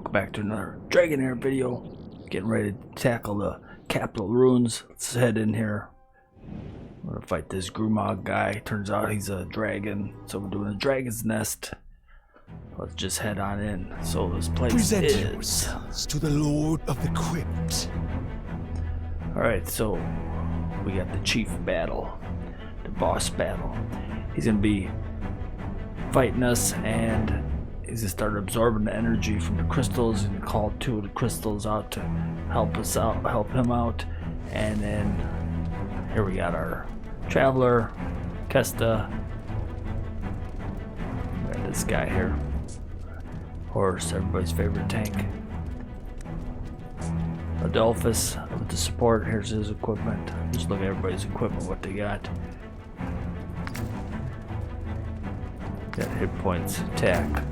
welcome back to another Dragonheir video. Getting ready to tackle the capital ruins. Let's head in here. We're gonna fight this Grumag guy. Turns out he's a dragon, so we're doing a dragon's nest. Let's just head on in. So this place Present is... yourselves to the Lord of the Crypt. Alright, so we got the chief battle, the boss battle. He's gonna be fighting us, and he's gonna start absorbing the energy from the crystals and call two of the crystals out to help us out, help him out. And then here we got our traveler, Kesta. We got this guy here, horse, everybody's favorite tank. Adolphus with the support. Here's his equipment. Just look at everybody's equipment, what they got. Got hit points, attack,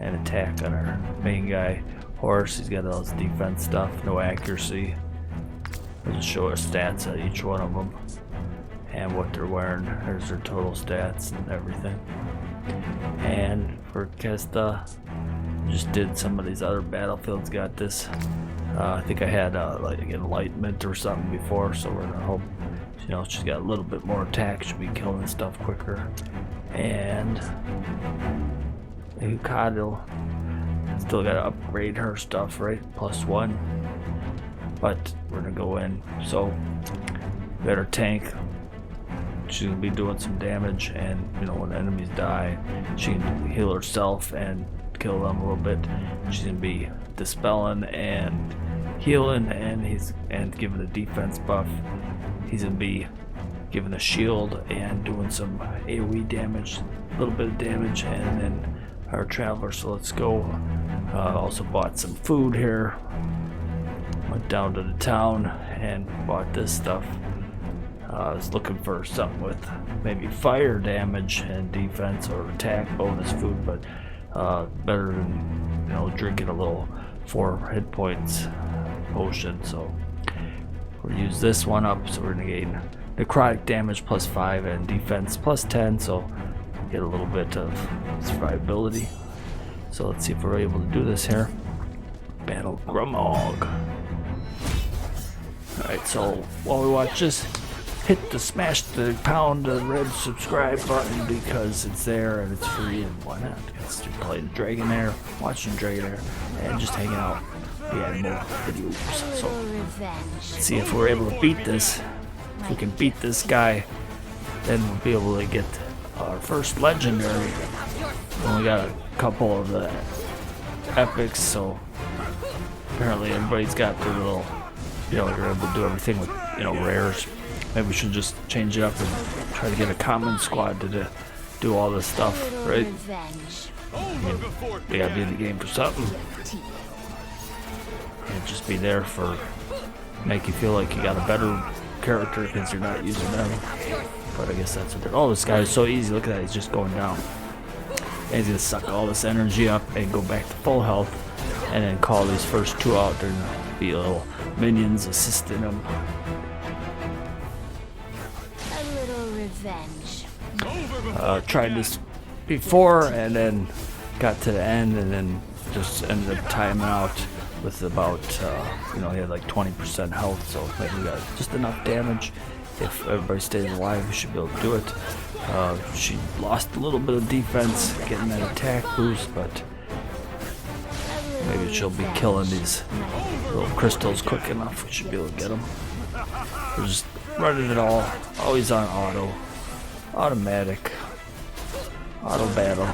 and attack on our main guy. Horse, he's got all his defense stuff, no accuracy. We'll just show our stats on each one of them and what they're wearing. There's their total stats and everything. And for Kesta, just did some of these other battlefields. Got this. I think I had like enlightenment or something before, so we're gonna hope, you know, she's got a little bit more attack. Should be killing stuff quicker. And Ukadil, still gotta upgrade her stuff, right? +1. But we're gonna go in. So we got her tank. She's gonna be doing some damage, and you know, when enemies die, she can heal herself and kill them a little bit. She's gonna be dispelling and healing, and giving a defense buff. He's gonna be giving a shield and doing some AoE damage, a little bit of damage, and then our traveler. So let's go. Also bought some food here. Went down to the town and bought this stuff. I was looking for something with maybe fire damage and defense or attack bonus food, but better than, you know, drinking a little 4 hit points potion. So we'll use this one up. So we're gonna gain necrotic damage +5 and defense +10. So get a little bit of survivability. So let's see if we're able to do this here. Battle Grumag. Alright, so while we watch this, smash the pound the red subscribe button because it's there and it's free, and why not? Because you're playing Dragonheir, watching Dragonheir, and just hanging out. We had more videos. So let's see if we're able to beat this. If we can beat this guy, then we'll be able to get our first legendary. We only got a couple of the epics, so apparently everybody's got their little, you know, they're able to do everything with, you know, rares. Maybe we should just change it up and try to get a common squad to do all this stuff, right? I mean, they gotta be in the game for something. And just be there for, make you feel like you got a better character because you're not using them. But I guess that's what they're. Oh, this guy is so easy. Look at that, he's just going down. And he's gonna suck all this energy up and go back to full health, and then call these first 2 out. They're gonna be little minions assisting him. Tried this before and then got to the end and then just ended up timing out with about, you know, he had like 20% health, so maybe we got just enough damage. If everybody stays alive, we should be able to do it. She lost a little bit of defense getting that attack boost, but maybe she'll be killing these little crystals quick enough. We should be able to get them. We're just running it all, always on automatic, auto battle,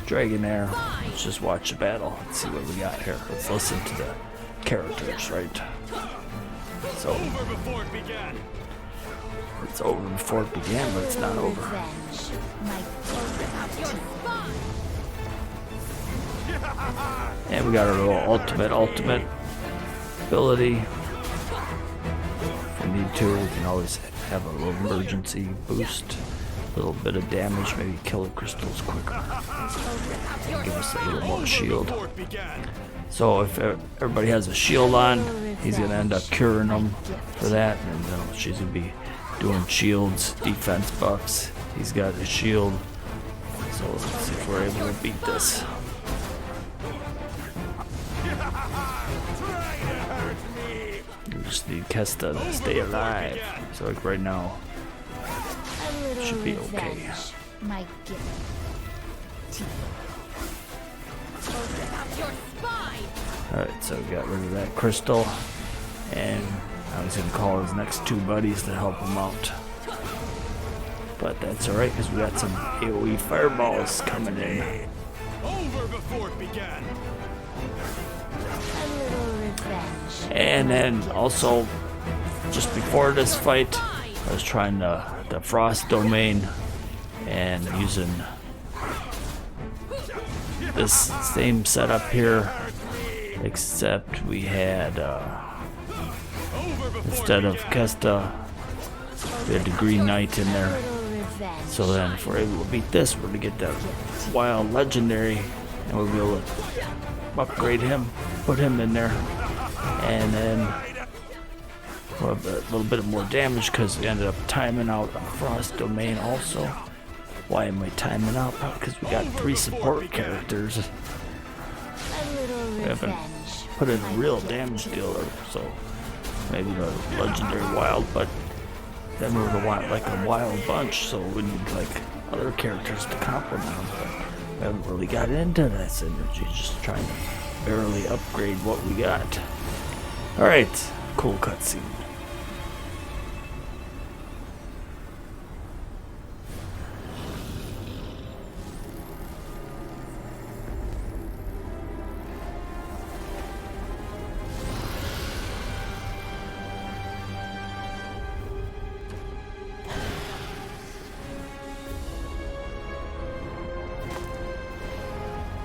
Dragonheir. Let's just watch the battle. Let's see what we got here. Let's listen to the characters, right? So it's over before it began, but it's not over. And we got our little ultimate ability. If we need to, we can always have a little emergency boost, a little bit of damage, maybe kill the crystals quicker, give us a little more shield. So if everybody has a shield on, he's gonna end up curing them for that, and then she's gonna be doing shields, defense buffs. He's got a shield, so let's see if we're able to beat this. just need Kesta to stay alive. So like right now, should be okay. My gift. Alright, so we got rid of that crystal. And I was going to call his next two buddies to help him out. But that's alright because we got some AoE fireballs coming in. Over before it began. And then also, just before this fight, I was trying the frost domain and using this same setup here, except we had instead of Kesta, we had the Green Knight in there. So then if we're able to beat this, we're going to get that wild legendary, and we'll be able to upgrade him, put him in there, and then a little bit more damage because we ended up timing out a frost domain also. Why am I timing out? Because we got 3 support characters. We haven't put in a real damage dealer, so maybe the legendary wild, but then we would want like a wild bunch, so we need like other characters to complement them. But we haven't really got into that synergy, just trying to barely upgrade what we got. Alright, cool cutscene.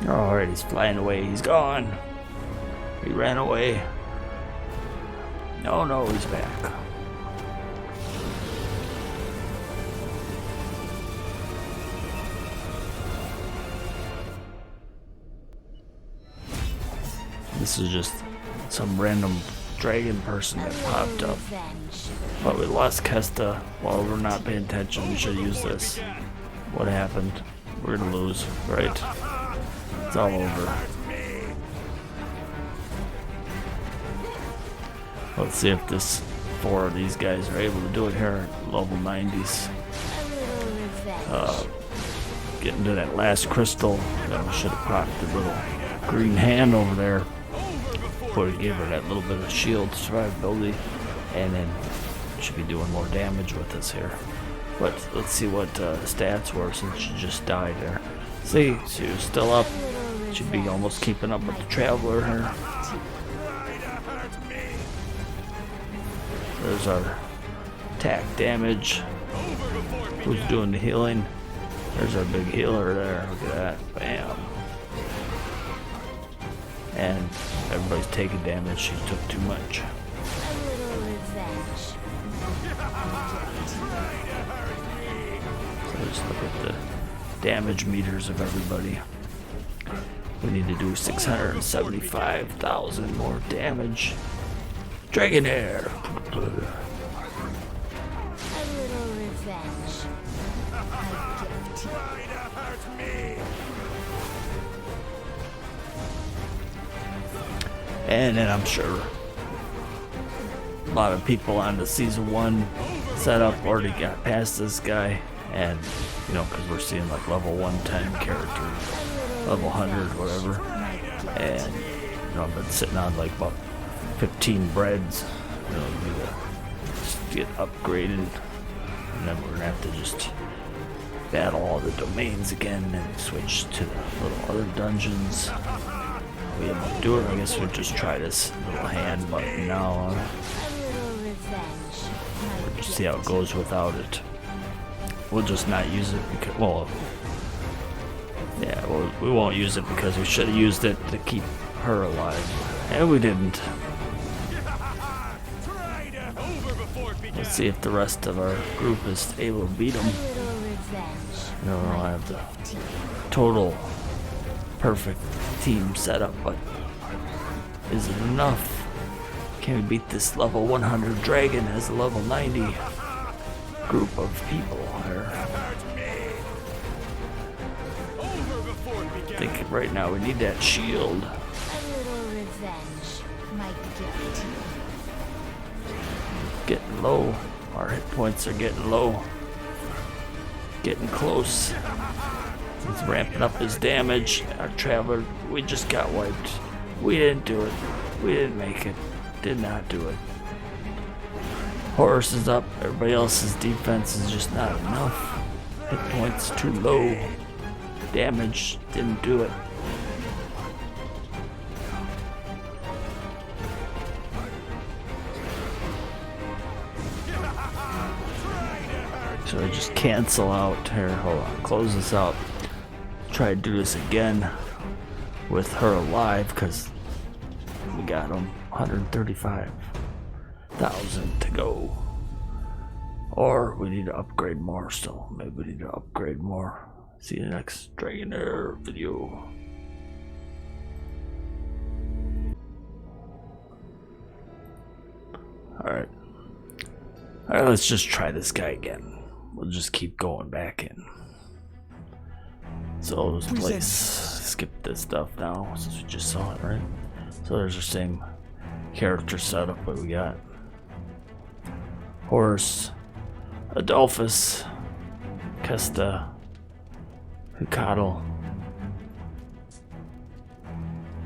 Alright, he's flying away. He's gone. He ran away. No, he's back. This is just some random dragon person that popped up. But we lost Kesta while we're not paying attention. We should use this. What happened? We're gonna lose, right? It's all over. Let's see if this 4 of these guys are able to do it here at level 90s. Getting to that last crystal. Then we should have propped the little green hand over there. Would have gave her that little bit of shield survivability, and then should be doing more damage with us here. But let's see what stats were since she just died there. See, she was still up. Should be almost keeping up with the Traveler here. There's our attack damage. Who's doing the healing? There's our big healer there. Look at that. Bam. And everybody's taking damage. She took too much. So let's look at the damage meters of everybody. We need to do 675,000 more damage. Dragonheir. And then I'm sure a lot of people on the season 1 setup already got past this guy, and you know, because we're seeing like level 110 characters, level 100, whatever, and you know, I've been sitting on like about 15 breads, you know, just get upgraded, and then we're gonna have to just battle all the domains again and switch to the little other dungeons. We able to do it. I guess we'll just try this little hand button now. We'll just see how it goes without it. We'll just not use it because, well, yeah, well, we won't use it because we should have used it to keep her alive, and we didn't. Let's see if the rest of our group is able to beat them. No, I have the total perfect team setup, but is it enough? Can we beat this level 100 dragon as a level 90 group of people here? I think right now we need that shield. getting low. Our hit points are getting low. Getting close. He's ramping up his damage. Our traveler, we just got wiped. We didn't do it. We didn't make it. Did not do it. Horse is up. Everybody else's defense is just not enough. Hit points too low. Damage didn't do it. So I just cancel out here. Hold on, close this out. Try to do this again with her alive because we got them 135,000 to go. Or we need to upgrade more still. Maybe we need to upgrade more. See you next Dragonheir video. Alright. Alright, let's just try this guy again. We'll just keep going back in. So this place, skip this stuff now since we just saw it, right? So there's the same character setup what we got. Horse, Adolphus, Kesta, Hukadal.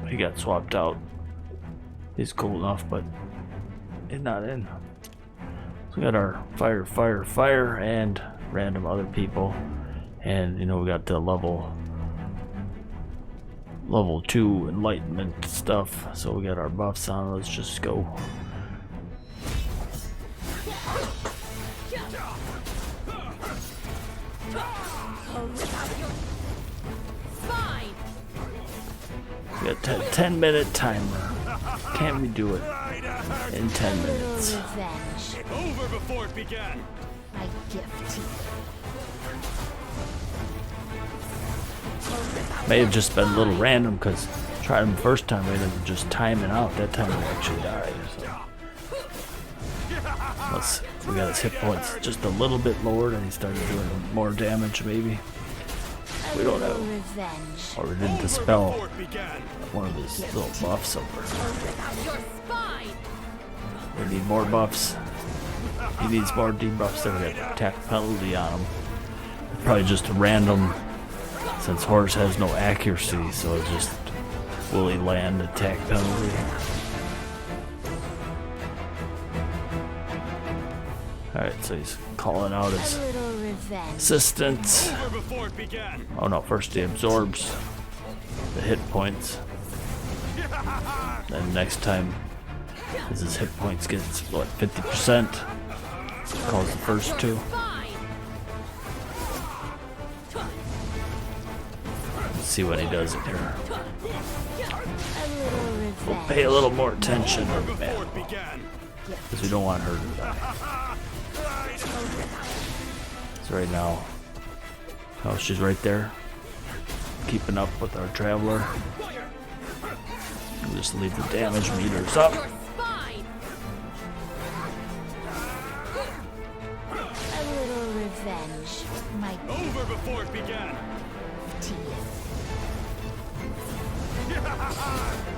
He got swapped out. He's cool enough, but he's not in. So we got our fire, and random other people. And you know, we got the level 2 enlightenment stuff. So we got our buffs on. Let's just go. We got a 10-minute timer. Can we do it in 10 minutes? Over before it began. My gift to you. May have just been a little random because tried him the first time, we ended up just timing out. That time we actually died. So. We got his hit points just a little bit lowered and he started doing more damage maybe. We don't know. Or we didn't dispel one of his little buffs over. We need more buffs. He needs more debuffs. There we got attack penalty on him. Probably just a random, since horse has no accuracy, so it's just will he land attack penalty. Alright, so he's calling out his assistants. Oh no, first he absorbs the hit points. Then next time, as his hit points gets, what, 50%? Calls the first two. Let's see what he does in here. We'll pay a little more attention to the man, because we don't want her to die. So right now, oh, she's right there, keeping up with our traveler. We'll just leave the damage meters up. Over before it began.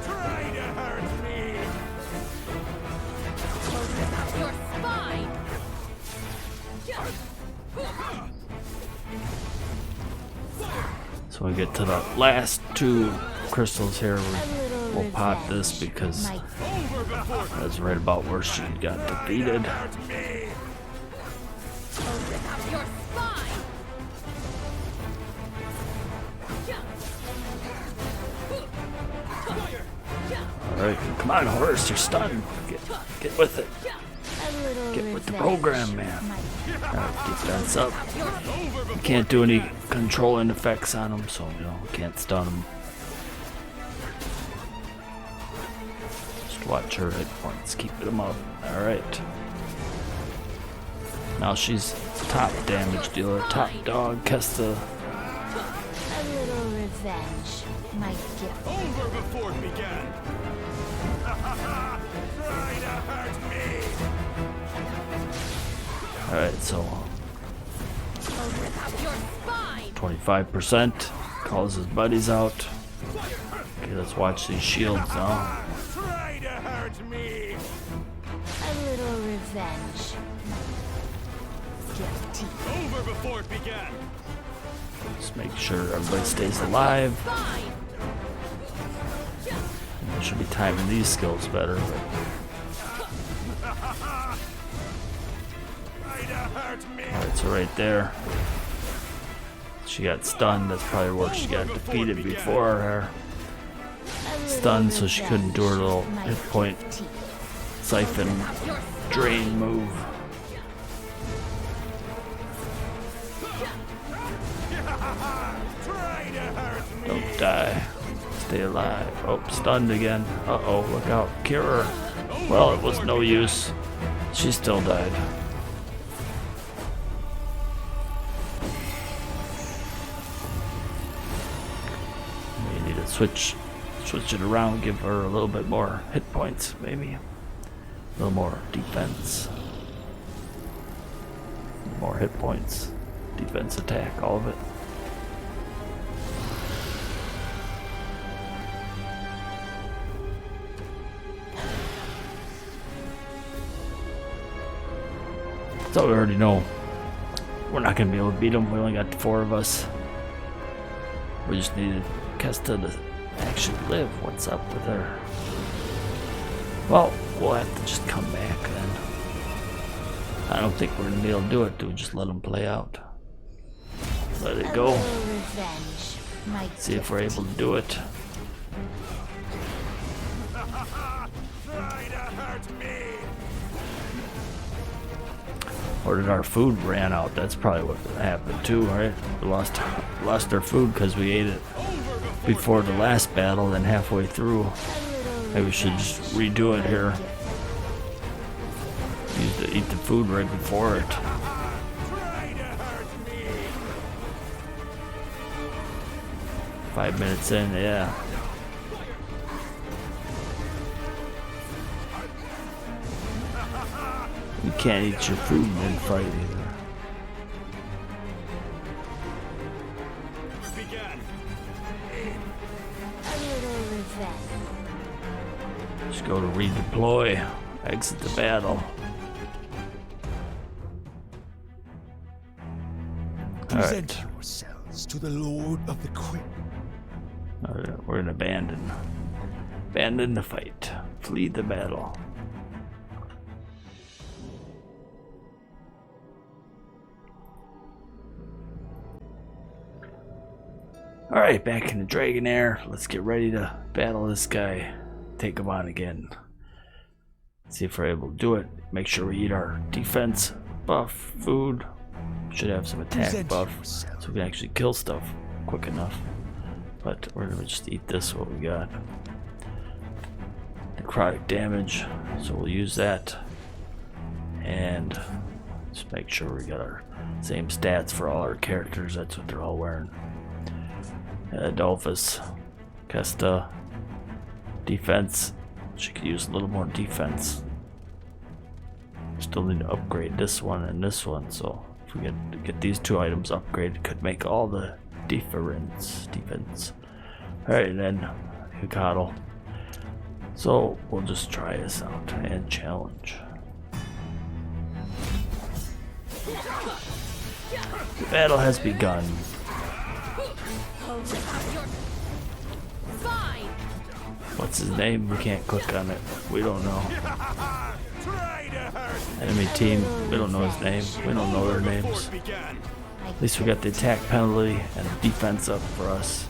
Try to hurt me. Your spine. So we get to the last two crystals here. We'll pop this because that's right about where she got defeated. Your spine. Alright, come on, horse, you're stunned. Get with it. Get with the program, man. Alright, defense up. We can't do any controlling effects on him, so you know, we can't stun him. Just watch her hit points, keep them up. Alright. Now she's top damage dealer, top dog, Kesta. A little revenge, my gift. Over before it began. Try to hurt me. Alright, so 25% calls his buddies out. Okay, let's watch these shields now. Try to hurt me. A little revenge. Gift teeth. Over before it began. Just make sure everybody stays alive. Fine. I should be timing these skills better. But Try to hurt me. alright, so right there. She got stunned. That's probably where she got defeated before her. Stunned, so she couldn't do her little hit point siphon drain move. Try to hurt me. Don't die. Stay alive. Oh, stunned again. Uh-oh, look out. Cure her. Well, it was no use. She still died. We need to switch it around, give her a little bit more hit points, maybe. A little more defense. More hit points. Defense, attack, all of it. So we already know we're not going to be able to beat them. We only got 4 of us. We just needed Kesta to actually live. What's up with her? Well, we'll have to just come back then. I don't think we're going to be able to do it. Do we just let them play out? Let it go. See if we're able to do it. Try to hurt me. Or did our food ran out? That's probably what happened too, right? We lost our food because we ate it before the last battle, then halfway through. Maybe we should just redo it here. Eat the food right before it. Try to hurt me. 5 minutes in, yeah. You can't eat your food mid-fight either. Began. A little revenge. Just go to redeploy. Exit the battle. Present Alright. yourselves to the Lord of the Crypt. We're gonna abandon the fight. Flee the battle. Alright, back in the Dragonheir. Let's get ready to battle this guy. Take him on again. See if we're able to do it. Make sure we eat our defense buff food. Should have some attack Present buff yourself. so we can actually kill stuff quick enough. But we're gonna just eat this, what we got. Necrotic damage, so we'll use that. And just make sure we got our same stats for all our characters. That's what they're all wearing. Adolphus, Kesta, defense. She could use a little more defense. Still need to upgrade this one and this one, so if we get these 2 items upgraded, could make all the difference. Defense. Alright, and then Hikato. So we'll just try this out and challenge. The battle has begun. Fine. What's his name? We can't click on it. We don't know. Try to hurt me. Enemy team, we don't know his name. We don't know their names. Began. At least we got the attack penalty and defense up for us.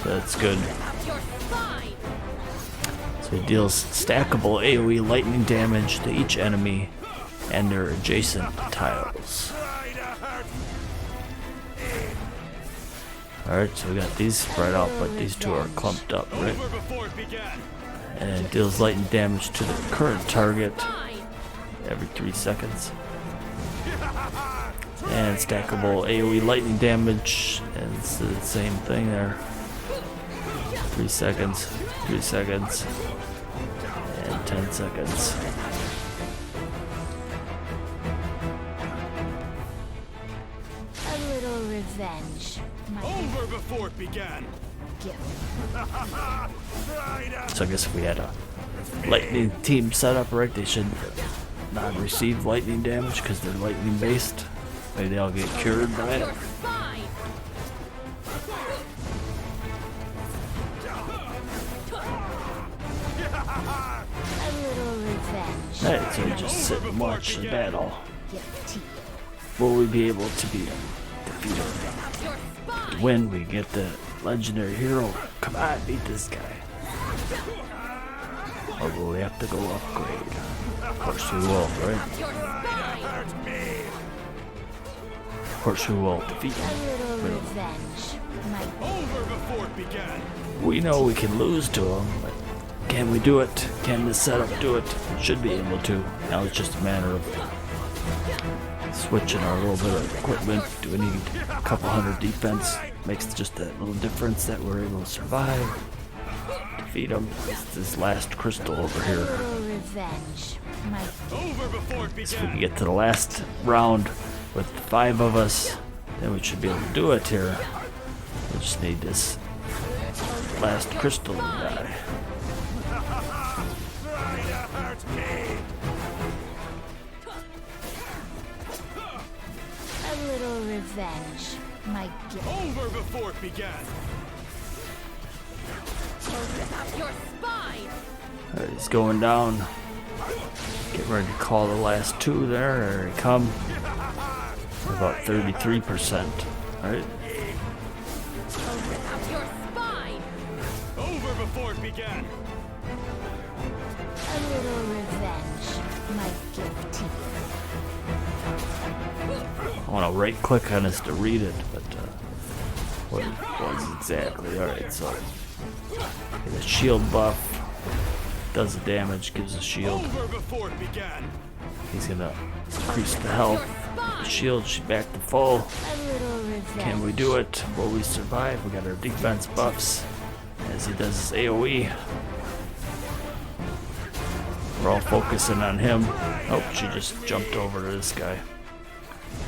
So that's good. You're fine. So he deals stackable AoE lightning damage to each enemy and their adjacent tiles. Try to hurt me. Alright, so we got these spread out, but these 2 are clumped up, right? Over before it began. And it deals lightning damage to the current target Fine. every 3 seconds. And stackable AoE lightning damage, and it's the same thing there. 3 seconds, 3 seconds, and 10 seconds. A little revenge. My Over before it began. gift. Try to So I guess if we had lightning team setup, right? They should not receive lightning damage because they're lightning based. Maybe they'll get cured by it. A little revenge. Alright, so we just sit and watch the battle. Give to you. Will we be able to beat him? Defeat him? To win, we get the legendary hero. Come on, beat this guy. Or will we have to go upgrade? Of course we will, right? Of course we will defeat A him. little revenge. My Over before it began. We know we can lose to him, but can we do it? Can this setup do it? Should be able to. Now it's just a matter of switching our little bit of equipment. Do we need a couple hundred defense? Makes just that little difference that we're able to survive. Defeat him. It's this last crystal over here. little revenge. My Over before it If we began. can get to the last round with 5 of us, then we should be able to do it here. We just need this last crystal to die. Try to hurt me. a little revenge. My gift. Over before it began. Your spine. Alright, he's going down. Get ready to call the last 2 there. There they come. About 33%. Alright. Your spine. Over before it began. A little revenge. My gift to you. I want to right click on this to read it, but what it was exactly. Alright, so get a shield buff. Does the damage, gives a shield. Over before it began. He's gonna increase the health. The shield should back to full. A little revenge. Can we do it? Will we survive? We got our defense buffs as he does his AoE. We're all focusing on him. Oh, she just jumped over to this guy.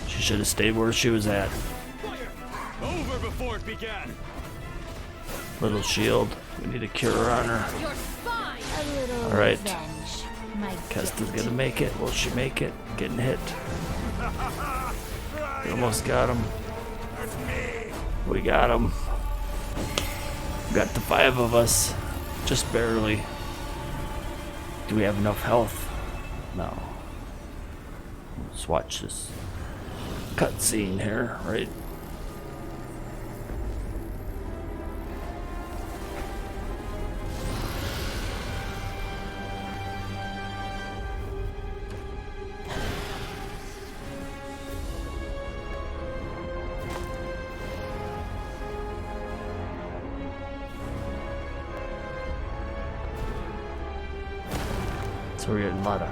She should have stayed where she was at. Over before it began. Little shield. We need a cure on her. Your spine. A little All right. revenge. My Kesta's gonna make it. Will she make it? Getting hit. We almost got him. We got him. Got the 5 of us. Just barely. Do we have enough health? No. Let's watch this cutscene here, right? So we're getting a lot of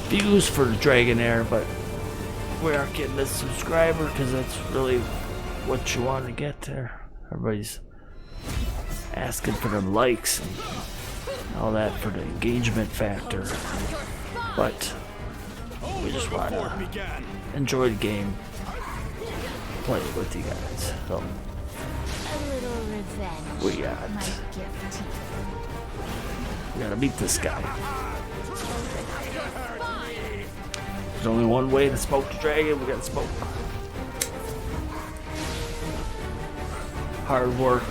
views for the Dragonheir, but we aren't getting this subscriber because that's really what you want to get there. Everybody's asking for them likes and all that for the engagement factor, but we just want Before it to began. enjoy the game, play it with you guys. So a little revenge. we got, My gift to you. we gotta beat this guy. There's only one way to smoke the dragon. We gotta smoke. Hard work.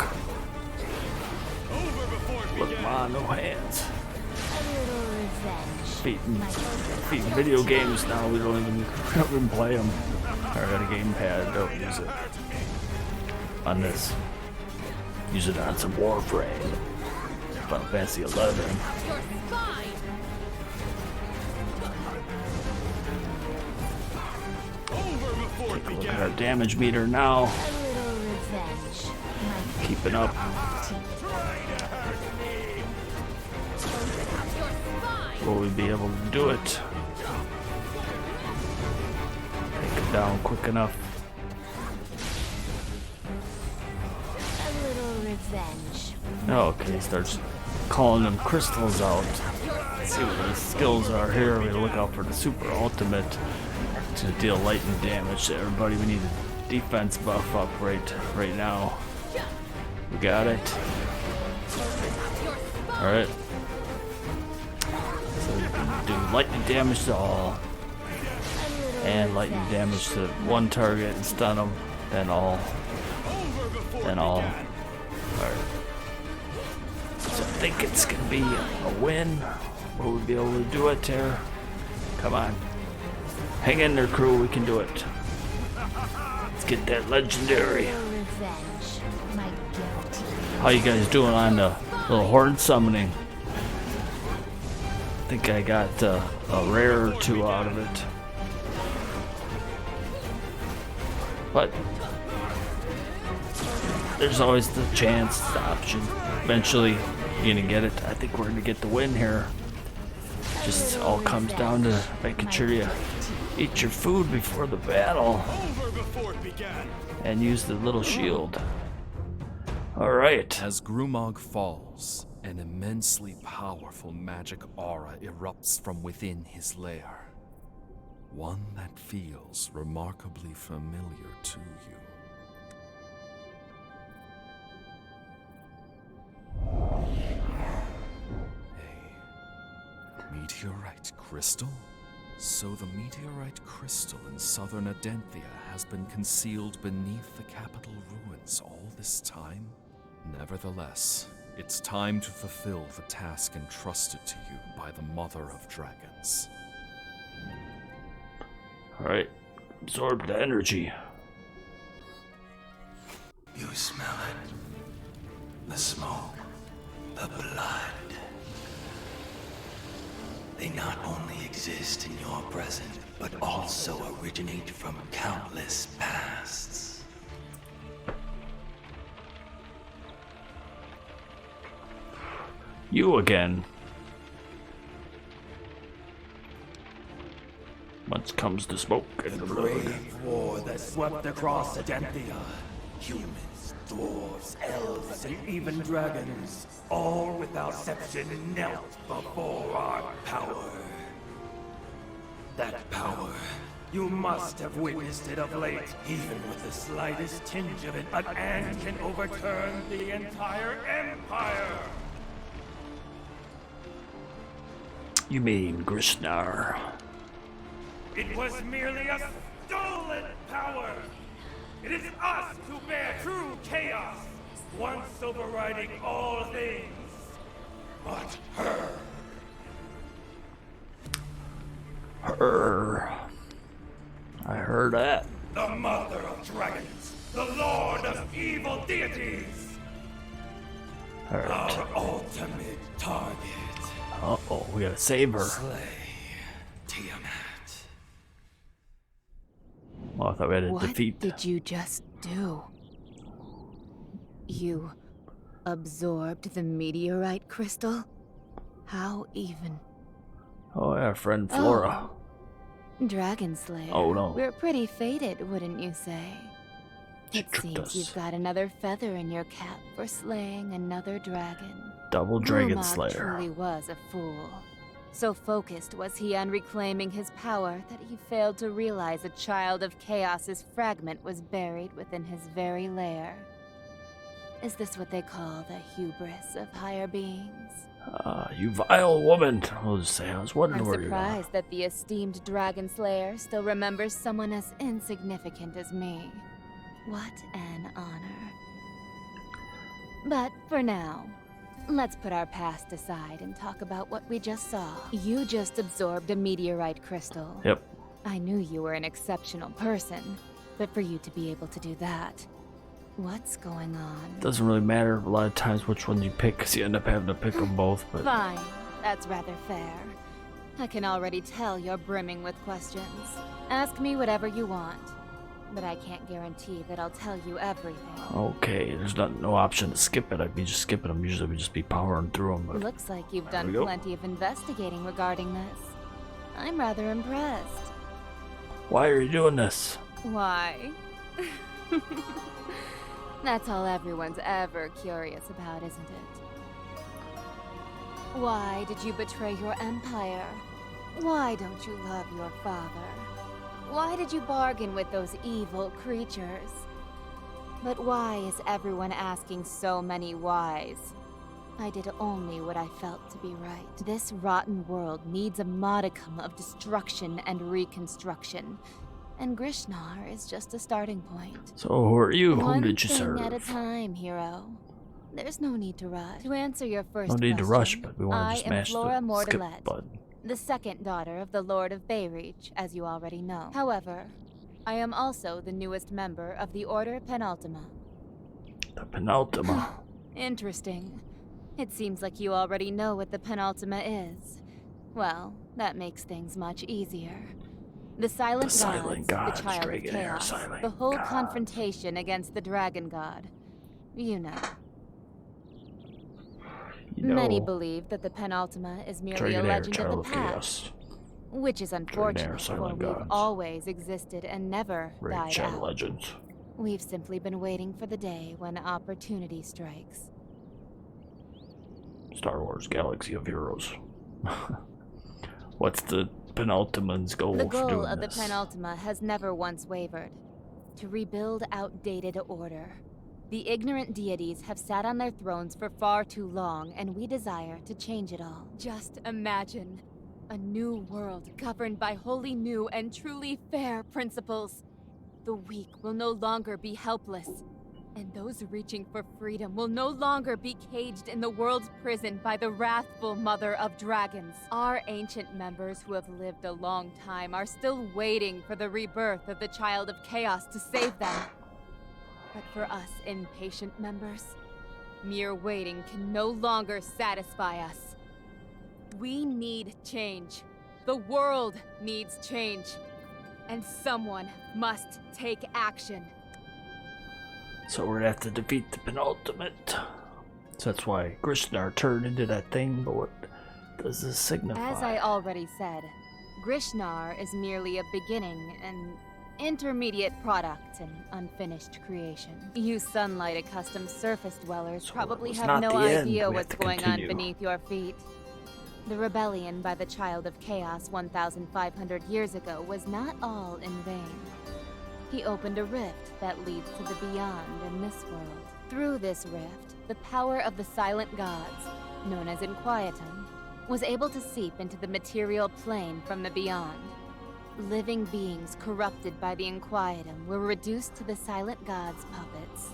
Over before it Look, began. ma, no hands. A little revenge. Beating video games now. We don't even play them. I got a gamepad. Don't use it on this. Use it on some Warframe. Final Fantasy 11. Your spine. Over before it Look at our began. damage meter now. A little revenge. My Keeping up. gift to you. Try to hurt me. Your spine. Will we be able to do it? Take it down quick enough. A little revenge. Oh, okay, he starts calling them crystals out. Let's see what his skills are here. We look out for the super ultimate to deal lightning damage to everybody. We need a defense buff up right now. We got it. Alright. lightning damage to all. And lightning damage to one target and stun them. Then all. Then all. Alright. So I think it's gonna be a win. Will we be able to do it here? Come on. Hang in there, crew. We can do it. Let's get that legendary. How you guys doing on the little horde summoning? I think I got a rare or two out of it. But there's always the chance, the option. Eventually, you're gonna get it. I think we're gonna get the win here. Just all comes down to making sure you eat your food before the battle and use the little shield. Alright. As Grumag falls, an immensely powerful magic aura erupts from within his lair. One that feels remarkably familiar to you. A meteorite crystal? So the meteorite crystal in southern Adenthia has been concealed beneath the capital ruins all this time? Nevertheless, it's time to fulfill the task entrusted to you by the Mother of Dragons. Alright. Absorb the energy. You smell it. The smoke. The blood. They not only exist in your present, but also originate from countless pasts. You again. Once comes the smoke and the blood. Brave war that swept across Adenthia. Humans, dwarves, elves, and even dragons, all without exception knelt before our power. That power, you must have witnessed it of late. Even with the slightest tinge of it, an ant can overturn the entire empire. You mean Grishnar? It was merely a stolen power. It is us who bear true chaos, once overriding all things. But her. Her. I heard that. The Mother of Dragons, the Lord of evil deities. Heard. Our ultimate target. Uh-oh, we gotta save her. Slay Tiamat. Well, I thought we had to What defeat. did you just do? You absorbed the meteorite crystal? How even? Oh, yeah, our friend Flora. Dragon Slayer. Oh, no. We're pretty fated, wouldn't you say? She It tricked seems us. you've got another feather in your cap for slaying another dragon. Double Dragon Grumag Slayer. truly was a fool. So focused was he on reclaiming his power that he failed to realize a child of Chaos's fragment was buried within his very lair. Is this what they call the hubris of higher beings? You vile woman. I'll just say, I was wondering I'm where you're going. surprised that the esteemed Dragon Slayer still remembers someone as insignificant as me. What an honor. But for now, let's put our past aside and talk about what we just saw. You just absorbed a meteorite crystal. Yep. I knew you were an exceptional person, but for you to be able to do that, what's going on? Doesn't really matter a lot of times which one you pick, because you end up having to pick them both. But Fine, that's rather fair. I can already tell you're brimming with questions. Ask me whatever you want, but I can't guarantee that I'll tell you everything. okay, there's no option to skip it. I'd be just skipping them. Usually we just be powering through them. But Looks like you've There we done go. plenty of investigating regarding this. I'm rather impressed. why are you doing this? Why? That's all everyone's ever curious about, isn't it? Why did you betray your empire? Why don't you love your father? Why did you bargain with those evil creatures? But why is everyone asking so many whys? I did only what I felt to be right. This rotten world needs a modicum of destruction and reconstruction. And Grishnar is just a starting point. So who are you? Who One did you thing serve? at a time, hero. There's no need to rush. To answer your first No need to rush, question, but we want to just I am smash Flora the skip Mordelet, button. the second daughter of the Lord of Errich, as you already know. However, I am also the newest member of the Order Penultima. The penultima. Interesting. It seems like you already know what the Penultima is. Well, that makes things much easier. The Silent The Silent Gods, the Gods, Child of Dragonheir, Chaos, Silent the whole Gods. confrontation against the Dragon God. You know. You know, Many believe that the Penultima is merely a Dragonheir, legend Child of of the past, Chaos. which is unfortunate, for Silent we've Gods. always existed and never Raid died Shadow out. Legends. We've simply been waiting for the day when opportunity strikes. Star Wars Galaxy of Heroes. What's the penultimate's goal The for goal doing of the this? Penultima has never once wavered. To rebuild outdated order. The ignorant deities have sat on their thrones for far too long, and we desire to change it all. Just imagine a new world governed by wholly new and truly fair principles. The weak will no longer be helpless, and those reaching for freedom will no longer be caged in the world's prison by the wrathful mother of dragons. Our ancient members who have lived a long time are still waiting for the rebirth of the Child of Chaos to save them. But for us impatient members, mere waiting can no longer satisfy us. We need change. The world needs change. And someone must take action. So we're gonna have to defeat the penultimate. So that's why Grishnar turned into that thing, but what does this signify? As I already said, Grishnar is merely a beginning, an intermediate product, an unfinished creation. You sunlight-accustomed surface dwellers So probably it was have not no the end. idea We have what's to going continue. on beneath your feet. The rebellion by the Child of Chaos 1,500 years ago was not all in vain. He opened a rift that leads to the beyond in this world. Through this rift, the power of the Silent Gods, known as Inquietum, was able to seep into the material plane from the beyond. Living beings corrupted by the Inquietum were reduced to the Silent Gods' puppets.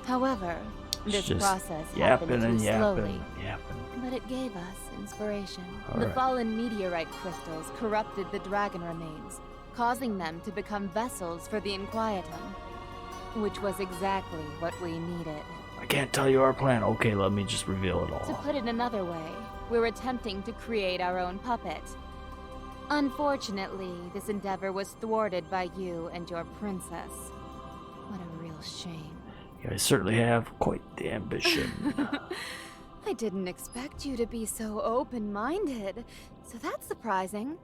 However, this Just process yapping happened and too yapping slowly. and yapping. But it gave us inspiration. All The right. fallen meteorite crystals corrupted the dragon remains, causing them to become vessels for the Inquietum, which was exactly what we needed. I can't tell you our plan. Okay, let me just reveal it To all. put it another way, we're attempting to create our own puppet. Unfortunately, this endeavor was thwarted by you and your princess. What a real shame. You guys certainly have quite the ambition. I didn't expect you to be so open-minded, so that's surprising.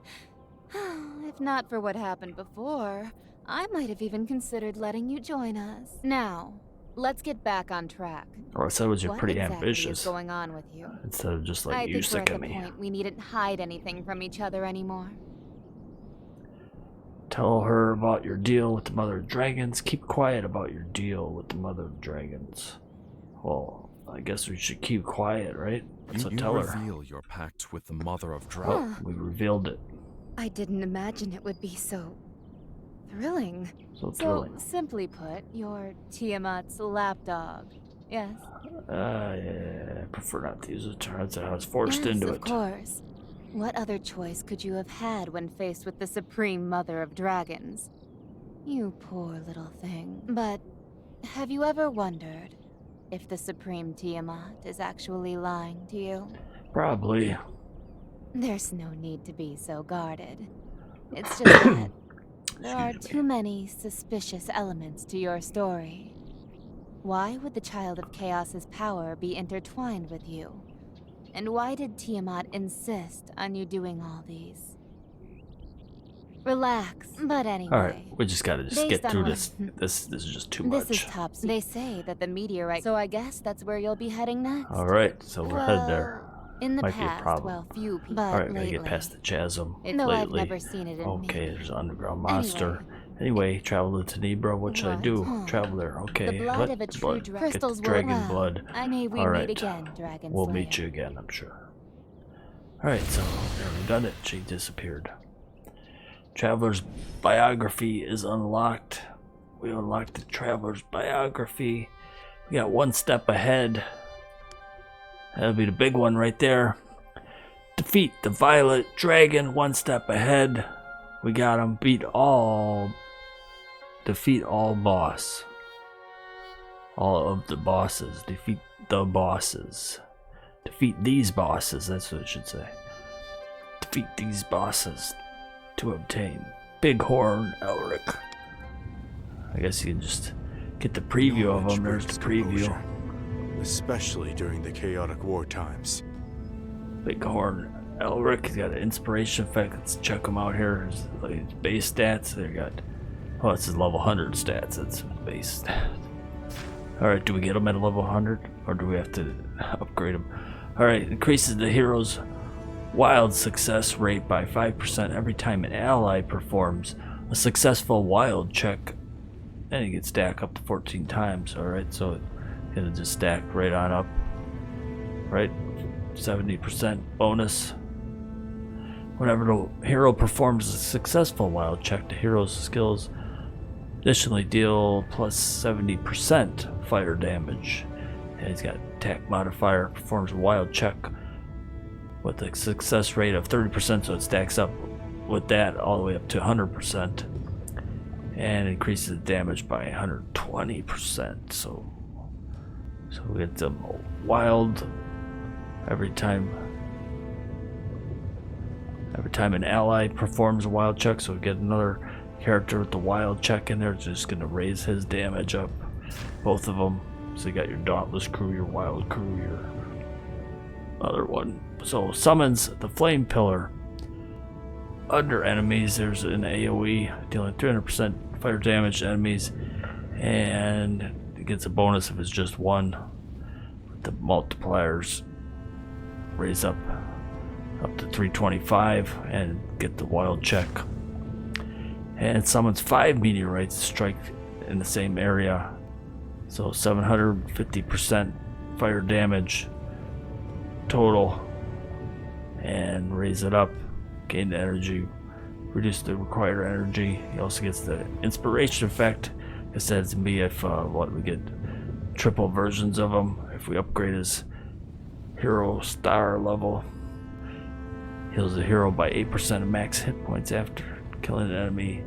If not for what happened before, I might have even considered letting you join us. Now, let's get back on track. Or I said was you're What pretty exactly ambitious. is going on with you? Instead of just I like, you think we're sick at of the me. point we needn't hide anything from each other anymore. Tell her about your deal with the Mother of Dragons. Keep quiet about your deal with the Mother of Dragons. Well, I guess we should keep quiet, right? So You tell her. reveal your pact with the Mother of Oh, Dragons. we revealed it. I didn't imagine it would be so thrilling. So So, thrilling. simply put, you're Tiamat's lapdog. Yes? Yeah, I prefer not to use the term. I was forced Yes, into of it. course. What other choice could you have had when faced with the Supreme Mother of Dragons? You poor little thing. But have you ever wondered if the Supreme Tiamat is actually lying to you? Probably. There's no need to be so guarded. It's just that there are Excuse me. too many suspicious elements to your story. Why would the Child of Chaos's power be intertwined with you? And why did Tiamat insist on you doing all these? Relax. But anyway. Alright, we just gotta just Based get on through what- this. This is just too This much. is top secret. They say that the meteorite. So I guess that's where you'll be heading next. Alright, so we're headed there. In the Might be a past, problem. well, few people. But Alright, gotta lately, get past the chasm though I've lately. never seen it in Okay, me. there's an underground monster. Anyway, Anyway, travel to Tenebra. What should I do? Travel there. Okay. The blood of a true Get the crystals dragon will blood. May we Alright. meet again, Dragon We'll Slayer. meet you again, I'm sure. Alright, so there we've done it. She disappeared. Traveler's biography is unlocked. We unlocked the Traveler's biography. We got one step ahead. That'll be the big one right there. Defeat the Violet Dragon, one step ahead. We got him. Defeat all boss. All of the bosses. Defeat the bosses. Defeat these bosses, that's what it should say. Defeat these bosses to obtain Bighorn Elric. I guess you can just get the preview of them. There's the preview. Especially during the chaotic war times. Bighorn Elric, he's got an inspiration effect. Let's check him out here. His, like, his base stats. They got, oh, it's his level 100 stats. That's his base stats. Alright, do we get him at a level 100? Or do we have to upgrade him? Alright, increases the hero's wild success rate by 5% every time an ally performs a successful wild check. And you can stack up to 14 times. Alright, so it'll just stack right on up. Right? 70% bonus. Whenever the hero performs a successful wild check, the hero's skills additionally deal plus 70% fire damage. And he's got attack modifier, performs a wild check with a success rate of 30%, so it stacks up with that all the way up to 100%. And increases the damage by 120%. So we get some wild every time an ally performs a wild check, so we get another character with the wild check in there. It's just gonna raise his damage up, both of them. So you got your Dauntless crew, your wild crew, your other one. So summons the Flame Pillar. Under enemies, there's an AoE dealing 300% fire damage to enemies, and it gets a bonus if it's just one. The multipliers raise up to 325 and get the wild check. And it summons 5 meteorites to strike in the same area. So 750% fire damage total. And raise it up. Gain the energy. Reduce the required energy. He also gets the inspiration effect. It says to me if we get triple versions of him. If we upgrade his hero star level. Heals the hero by 8% of max hit points after killing an enemy.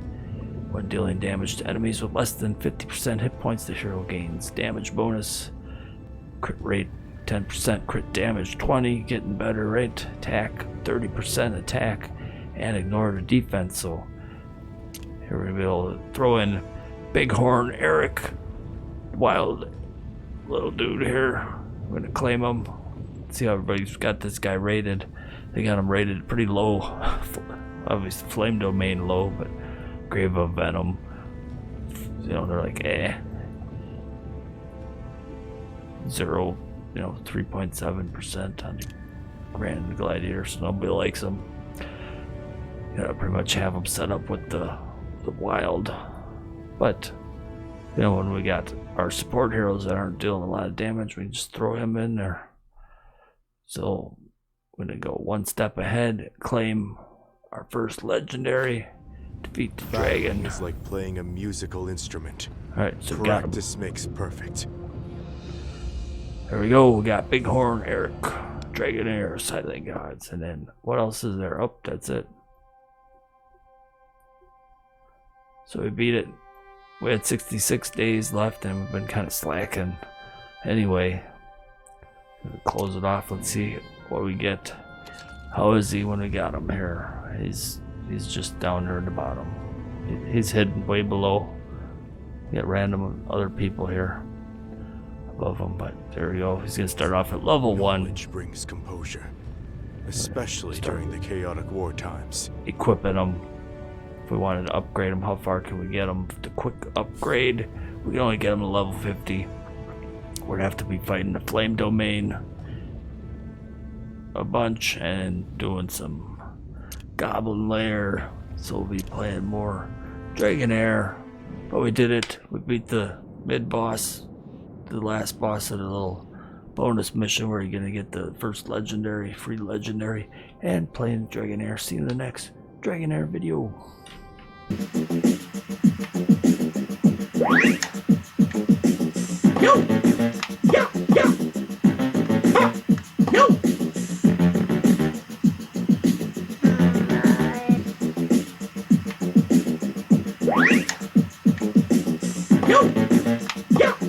When dealing damage to enemies with less than 50% hit points, the hero gains damage bonus. Crit rate 10%, crit damage 20, getting better, right? Attack 30% attack, and ignore the defense. So here we're gonna be able to throw in Bighorn Errich, wild little dude here. We're gonna claim him. See how everybody's got this guy rated. They got him rated pretty low. Obviously Flame Domain low, but Grave of Venom, you know, they're like 0, 3.7% on the Grand Gladiator, so nobody likes them. You gotta pretty much have them set up with the wild. But when we got our support heroes that aren't dealing a lot of damage, we can just throw him in there. So we're gonna go one step ahead, claim our first legendary, defeat the dragon. It's like playing a musical instrument. Alright, so we got him. Practice makes perfect. There we go, we got Bighorn Errich, Dragonheir, Silent Gods, and then what else is there? Oh, that's it. So we beat it. We had 66 days left and we've been kind of slacking. Anyway, close it off. Let's see what we get. How is he when we got him here? He's just down there at the bottom. He's hidden way below. We got random other people here above him, but there we go. He's gonna start off at level 1. Knowledge brings composure, especially during the chaotic war times. Equipping him. If we wanted to upgrade him, how far can we get him? The quick upgrade, we can only get him to level 50. We'd have to be fighting the Flame Domain a bunch and doing some Goblin Lair. So we'll be playing more Dragonheir. But we did it. We beat the mid-boss, the last boss of the little bonus mission where you're going to get the first legendary, free legendary, and playing Dragonheir. See you in the next Dragonheir video. Yeah.